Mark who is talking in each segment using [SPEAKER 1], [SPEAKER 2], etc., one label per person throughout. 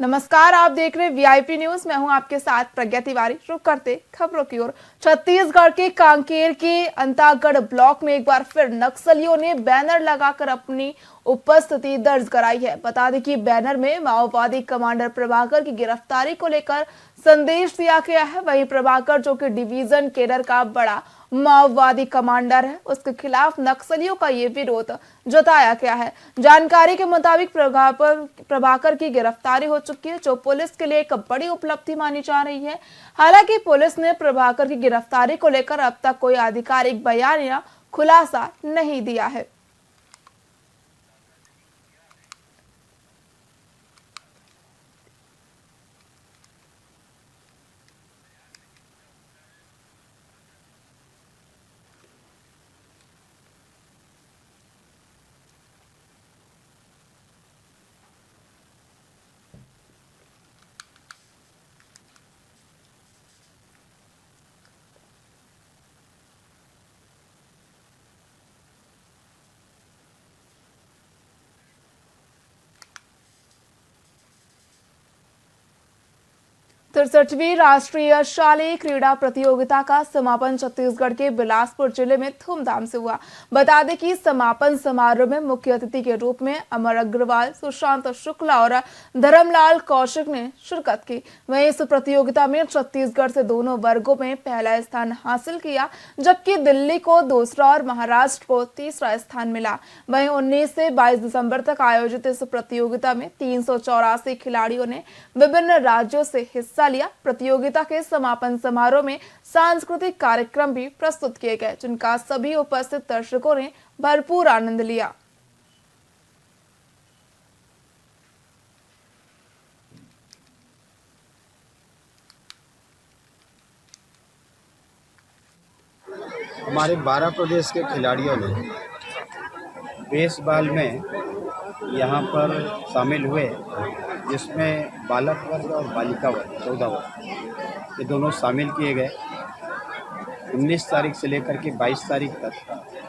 [SPEAKER 1] नमस्कार, आप देख रहे वीआईपी न्यूज। मैं हूं आपके साथ प्रज्ञा तिवारी। रुक करते खबरों की ओर। छत्तीसगढ़ के कांकेर के अंतागढ़ ब्लॉक में एक बार फिर नक्सलियों ने बैनर लगाकर अपनी उपस्थिति दर्ज कराई है। बता दें कि बैनर में माओवादी कमांडर प्रभाकर की गिरफ्तारी को लेकर संदेश दिया गया है। वहीं प्रभाकर, जो कि डिवीजन केडर का बड़ा माओवादी कमांडर है, उसके खिलाफ नक्सलियों का ये विरोध जताया गया है। जानकारी के मुताबिक प्रभाकर की गिरफ्तारी हो चुकी है, जो पुलिस के लिए एक बड़ी उपलब्धि मानी जा रही है। हालांकि पुलिस ने प्रभाकर की गिरफ्तारी को लेकर अब तक कोई आधिकारिक बयान या खुलासा नहीं दिया है। तिरसठवीं राष्ट्रीय शालेय क्रीड़ा प्रतियोगिता का समापन छत्तीसगढ़ के बिलासपुर जिले में धूमधाम से हुआ। बता दें कि समापन समारोह में मुख्य अतिथि के रूप में अमर अग्रवाल, सुशांत शुक्ला और धर्मलाल कौशिक ने शिरकत की। वहीं इस प्रतियोगिता में छत्तीसगढ़ से दोनों वर्गों में पहला स्थान हासिल किया, जबकि दिल्ली को दूसरा और महाराष्ट्र को तीसरा स्थान मिला। वहीं 19 से 22 दिसंबर तक आयोजित इस प्रतियोगिता में 384 खिलाड़ियों ने विभिन्न राज्यों से हिस्सा लिया। प्रतियोगिता के समापन समारोह में सांस्कृतिक कार्यक्रम भी प्रस्तुत किए गए, जिनका सभी उपस्थित दर्शकों ने भरपूर आनंद लिया।
[SPEAKER 2] हमारे 12 प्रदेश के खिलाड़ियों ने बेसबॉल में यहाँ पर शामिल हुए, जिसमें बालक वर्ग और बालिका वर्ग 14 वर्ग ये दोनों शामिल किए गए। 19 तारीख से लेकर के 22 तारीख तक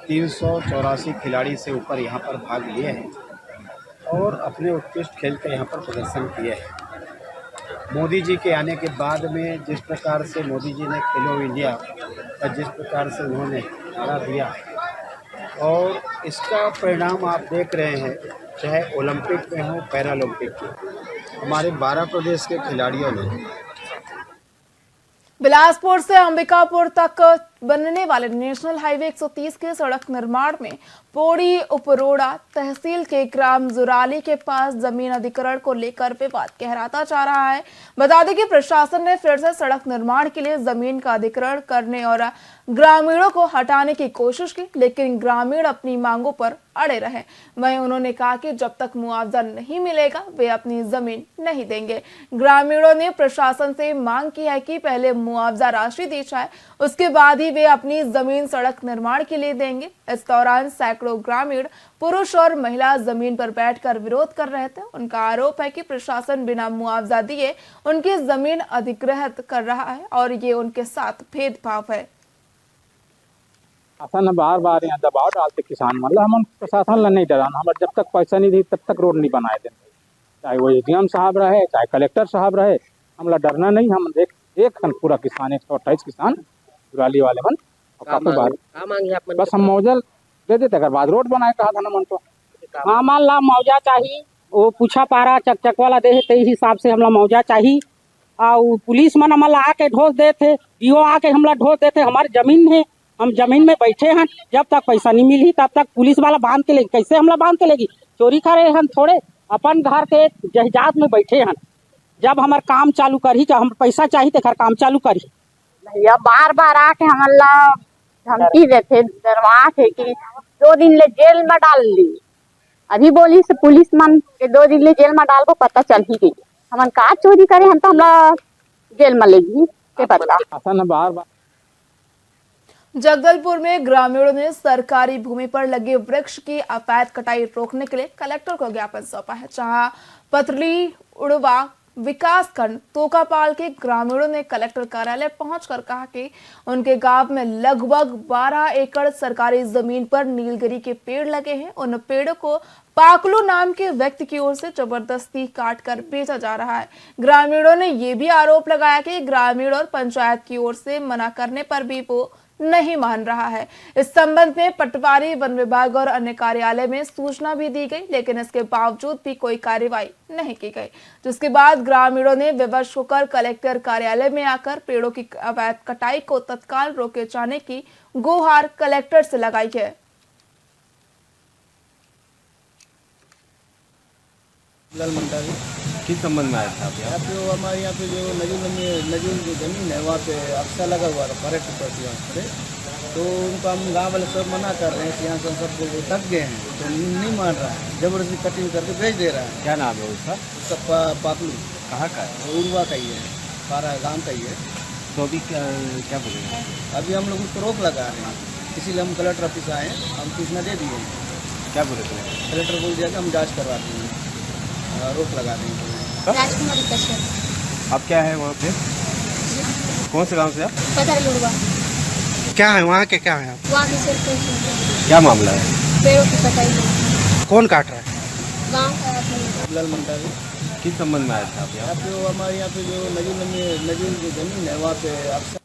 [SPEAKER 2] 384 खिलाड़ी से ऊपर यहाँ पर भाग लिए हैं और अपने उत्कृष्ट खेल का यहाँ पर प्रदर्शन किए हैं। मोदी जी के आने के बाद में जिस प्रकार से मोदी जी ने खेलो इंडिया का जिस प्रकार से उन्होंने नारा दिया, और इसका परिणाम आप देख रहे हैं, चाहे ओलंपिक में हो, पैरालंपिक में, हमारे 12 प्रदेश के खिलाड़ियों ने।
[SPEAKER 1] बिलासपुर से अंबिकापुर तक बनने वाले नेशनल हाईवे 130 के सड़क निर्माण में पौड़ी उपरोड़ा तहसील के ग्राम जुराली के पास जमीन अधिग्रहण को लेकर विवाद गहराता जा रहा है। बता दें कि प्रशासन ने फिर से सड़क निर्माण के लिए जमीन का अधिग्रहण करने और ग्रामीणों को हटाने की कोशिश की, लेकिन ग्रामीण अपनी मांगों पर अड़े रहे। वहीं उन्होंने कहा कि जब तक मुआवजा नहीं मिलेगा वे अपनी जमीन नहीं देंगे। ग्रामीणों ने प्रशासन से मांग की है कि पहले मुआवजा राशि दी जाए, उसके बाद ही वे अपनी जमीन सड़क निर्माण के लिए देंगे। इस दौरान सैकड़ों ग्रामीण पुरुष और महिला जमीन पर बैठकर विरोध कर रहे थे। उनका आरोप है कि प्रशासन बिना मुआवजा दिए उनकी जमीन अधिग्रहित कर रहा है और ये उनके साथ भेदभाव है।
[SPEAKER 3] शासन बार बार यहाँ दबाव डालते किसान, मतलब हम प्रशासन ला नहीं डराना, हमारे जब तक पैसा नहीं दी तब तक रोड नहीं बनाए देंगे, चाहे वो एसडीएम साहब रहे चाहे कलेक्टर साहब रहे, हमला डरना नहीं। हम एक पूरा किसान 128 किसान जुराली वाले मन बस हम मुआवजा दे देते, अगर बाद रोड बनाए कहा था ना मन तो
[SPEAKER 4] मान ला मुआवजा चाहिए, वो पूछा पारा चक वाला दे ते हिसाब से हमला मुआवजा चाहिए। और पुलिस मन हमला आके ढोस देते, डीओ आके हमला ढोस देते, हमारी जमीन है, हम जमीन में बैठे हैं, जब तक पैसा नहीं मिली तब तक पुलिस वाला बांध के लेगी। कैसे हमला बांध के लेगी? चोरी करे हम थोड़े, अपन घर के जहिजात में बैठे हैं। जब हमार काम चालू करी, हम पैसा चाहिए तो काम चालू करी।
[SPEAKER 5] भैया बार बार आके हमला धमकी देते, डरवा के कि 2 दिन ले जेल में डाल ली। अभी बोली से पुलिस मन के 2 दिन ले जेल में डाल को पता चल ही गई। हमन का चोरी करे हम तो हमला जेल में लेगी के पता।
[SPEAKER 3] बार बार
[SPEAKER 1] जगदलपुर में ग्रामीणों ने सरकारी भूमि पर लगे वृक्ष की अवैध कटाई रोकने के लिए कलेक्टर को ज्ञापन सौंपा है, जहां पथरी उड़वा विकासखंड तोकापाल के ग्रामीणों ने कलेक्टर कार्यालय पहुंचकर कहा कि उनके गांव में लगभग 12 एकड़ सरकारी जमीन पर नीलगिरी के पेड़ लगे हैं। उन पेड़ों को पाकलू नाम के व्यक्ति की ओर से जबरदस्ती काट कर बेचा जा रहा है। ग्रामीणों ने ये भी आरोप लगाया कि ग्रामीण और पंचायत की ओर से मना करने पर भी वो नहीं मान रहा है। इस संबंध में पटवारी, वन विभाग और अन्य कार्यालय में सूचना भी दी गई, लेकिन इसके बावजूद भी कोई कार्रवाई नहीं की गई, जिसके बाद ग्रामीणों ने विवश होकर कलेक्टर कार्यालय में आकर पेड़ों की अवैध कटाई को तत्काल रोके जाने की गुहार कलेक्टर से लगाई है।
[SPEAKER 6] लाल मंडावी
[SPEAKER 7] किस संबंध में आया था आप यहाँ?
[SPEAKER 6] जो हमारे यहाँ पे जो नजूल की ज़मीन है वहाँ पे अक्सर लगा हुआ है पर्यटक प्रति पे, तो उनको हम गाँव वाले सब मना कर रहे हैं। यहाँ से सबको वो थक गए हैं तो नहीं मान रहा है, जबरदस्ती कटिंग करके बेच दे रहा है।
[SPEAKER 7] क्या नाम है उसका?
[SPEAKER 6] उसका पाकलू
[SPEAKER 7] कहाँ का है?
[SPEAKER 6] उर्वा का ही है, पारा गाँव का ही है।
[SPEAKER 7] तो अभी क्या बोलेंगे?
[SPEAKER 6] अभी हम लोग उसको रोक लगा रहे हैं, इसीलिए हम कलेक्टर ऑफिस आए हैं। हम सूचना दे दिए,
[SPEAKER 7] क्या बोले थे?
[SPEAKER 6] कलेक्टर बोल दिया कि हम जाँच करवाते हैं, रोक लगा देंगे।
[SPEAKER 8] राजकुमारी कश्यप।
[SPEAKER 7] आप क्या है वहाँ पे? कौन से गांव से आप?
[SPEAKER 8] पथरलुड़वा।
[SPEAKER 9] क्या है वहाँ के, क्या है आप?
[SPEAKER 8] वहाँ की सिर्फ
[SPEAKER 7] क्या मामला है?
[SPEAKER 8] पेड़ों की कटाई।
[SPEAKER 9] कौन काट रहा है?
[SPEAKER 8] गाँव का अपने
[SPEAKER 6] लाल मंडावी
[SPEAKER 7] किस संबंध में आया था आप यहाँ?
[SPEAKER 6] जो हमारे यहाँ पे जो नजूल की ज़मीन है वहाँ पे अक्सर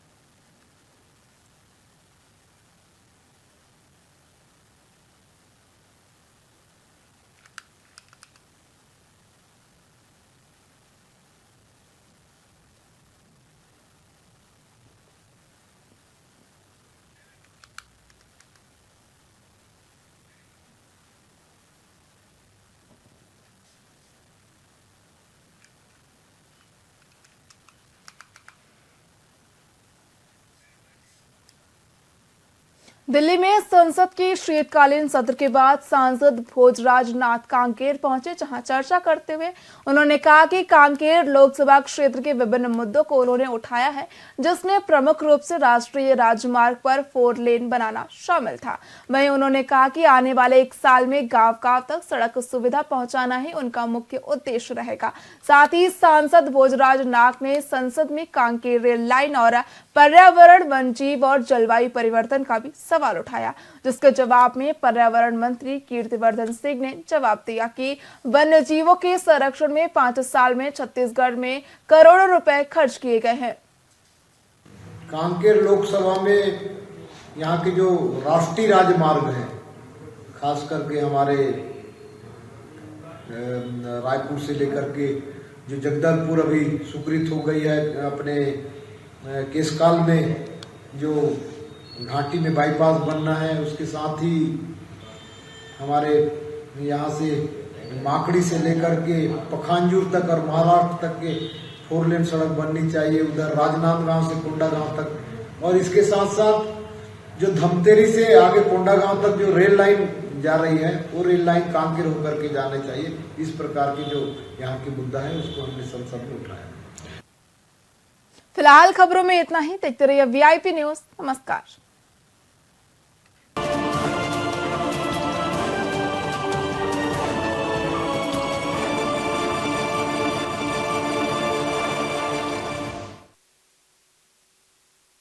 [SPEAKER 1] दिल्ली में संसद के शीतकालीन सत्र के बाद सांसद भोजराज नाथ कांकेर पहुंचे, जहां चर्चा करते हुए उन्होंने कहा कि कांकेर लोकसभा क्षेत्र के विभिन्न मुद्दों को उन्होंने उठाया है, जिसमें प्रमुख रूप से राष्ट्रीय राजमार्ग पर 4 लेन बनाना शामिल था। वहीं उन्होंने कहा कि आने वाले 1 साल में गांव-गांव तक सड़क सुविधा पहुंचाना ही उनका मुख्य उद्देश्य रहेगा। साथ ही सांसद भोजराज नाथ ने संसद में कांकेर रेल लाइन और पर्यावरण, वन जीव और जलवायु परिवर्तन का भी सवाल उठाया, जिसके जवाब में पर्यावरण मंत्री कीर्तिवर्धन सिंह ने जवाब दिया कि वन्य जीवों के संरक्षण में 5 साल में छत्तीसगढ़ में करोड़ों रुपए खर्च किए गए हैं।
[SPEAKER 10] कांकेर लोकसभा में यहाँ के जो राष्ट्रीय राजमार्ग हैं, खास करके हमारे रायपुर से लेकर के जो जगदलपुर अभी स्वीकृत हो गई है, अपने केसकाल में जो घाटी में बाईपास बनना है, उसके साथ ही हमारे यहाँ से माकड़ी से लेकर के पखांजूर तक और महाराष्ट्र तक के 4 लेन सड़क बननी चाहिए, उधर राजनांदगांव से कोंडागांव तक। और इसके साथ साथ जो धमतेरी से आगे कोंडागांव तक जो रेल लाइन जा रही है, वो रेल लाइन कांकेर होकर के जाने चाहिए। इस प्रकार की जो यहाँ की मुद्दा है उसको हमने संसद में उठाया।
[SPEAKER 1] फिलहाल खबरों में इतना ही। देखते रहिए VIP न्यूज। नमस्कार।